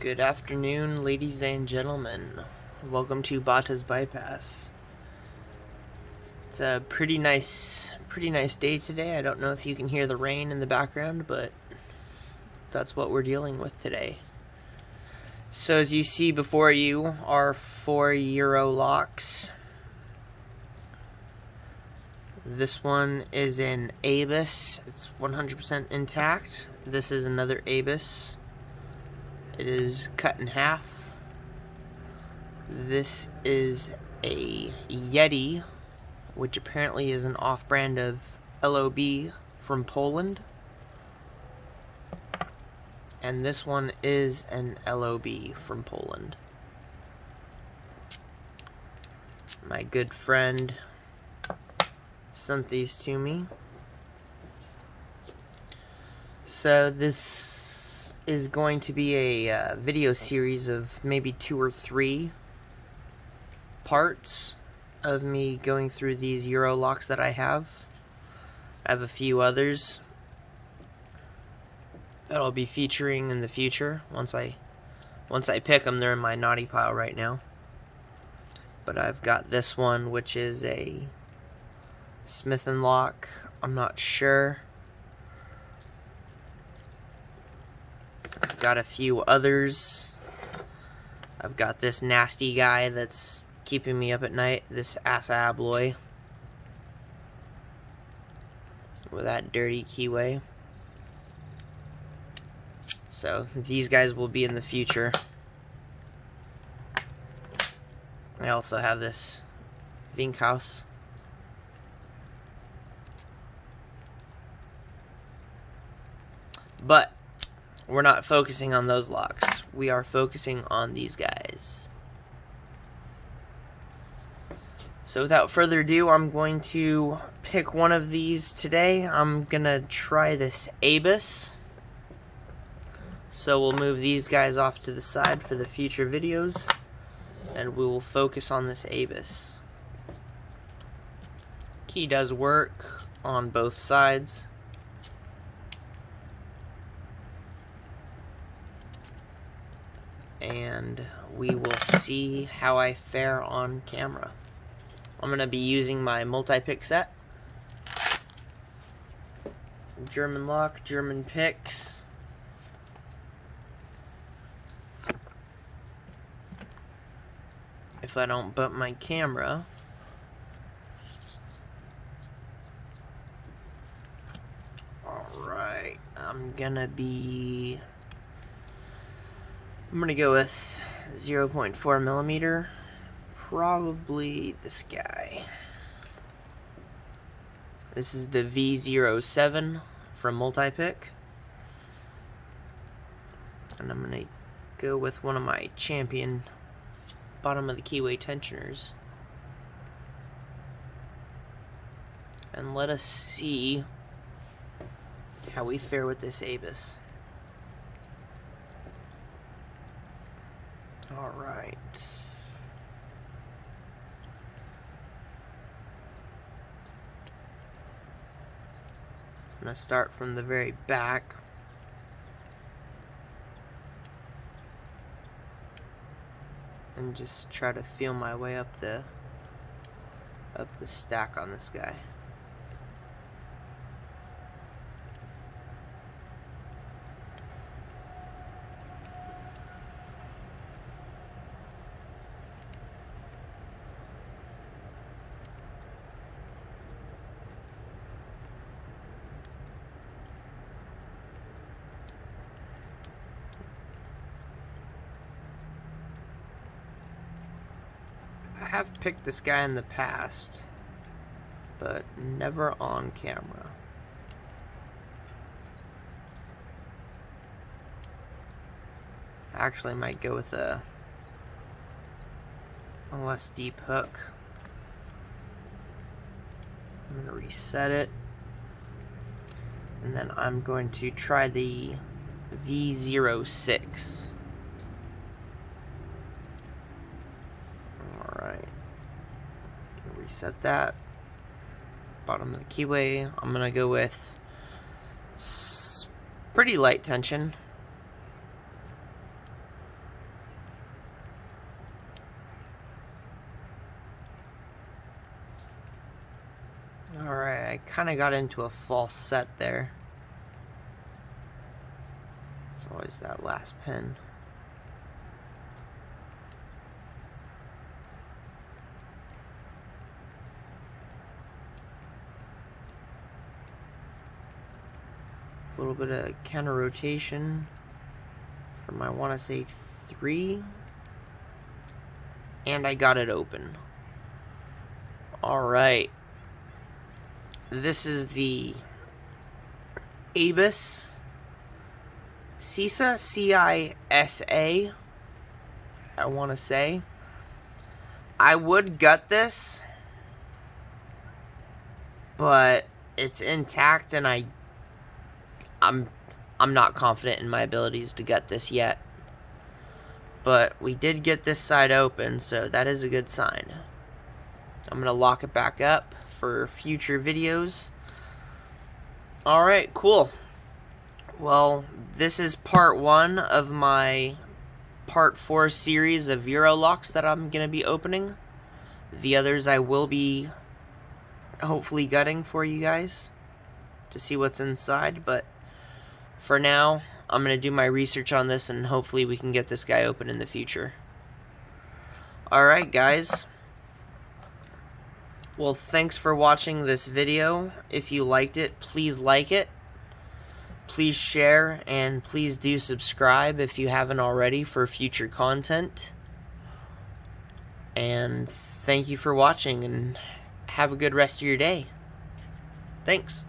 Good afternoon, ladies and gentlemen. Welcome to Bata's Bypass. It's a pretty nice day today. I don't know if you can hear the rain in the background, but that's what we're dealing with today. So as you see before you are 4 Euro locks. This one is an Abus. It's 100% intact. This is another Abus. It is cut in half. This is a Yeti, which apparently is an off-brand of LOB from Poland. And this one is an LOB from Poland. My good friend sent these to me. So this is going to be a video series of maybe 2 or 3 parts of me going through these Euro locks that I have. I have a few others that I'll be featuring in the future. Once I pick them, they're in my naughty pile right now. But I've got this one, which is a Smith & Lock. I'm not sure. I've got a few others. I've got this nasty guy that's keeping me up at night, this Assa Abloy with that dirty keyway. So these guys will be in the future. I also have this Winkhaus. But we're not focusing on those locks. We are focusing on these guys. So without further ado, I'm going to pick one of these today. I'm going to try this Abus. So we'll move these guys off to the side for the future videos. And we will focus on this Abus. Key does work on both sides. And we will see how I fare on camera. I'm going to be using my multi-pick set. German lock, German picks. If I don't bump my camera. Alright, I'm going to go with 0.4 millimeter. Probably this guy. This is the V07 from Multi-Pick. And I'm going to go with one of my champion bottom of the keyway tensioners. And let us see how we fare with this Abus. Alright. I'm going to start from the very back. And just try to feel my way up the stack on this guy. I have picked this guy in the past, but never on camera. I actually might go with a less deep hook. I'm going to reset it, and then I'm going to try the V06. Reset that. Bottom of the keyway. I'm gonna go with pretty light tension. kind of got into a false set there. It's always that last pin. A little bit of counter rotation from, I want to say, 3. And I got it open. Alright. This is the Abus CISA, C-I-S-A, I want to say. I would gut this, but it's intact, and I'm not confident in my abilities to gut this yet. But we did get this side open, so that is a good sign. I'm going to lock it back up for future videos. Alright, cool. Well, this is part 1 of my part 4 series of Euro locks that I'm going to be opening. The others I will be hopefully gutting for you guys to see what's inside, but for now, I'm going to do my research on this, and hopefully we can get this guy open in the future. Alright, guys. Well, thanks for watching this video. If you liked it, please like it. Please share, and please do subscribe if you haven't already for future content. And thank you for watching, and have a good rest of your day. Thanks.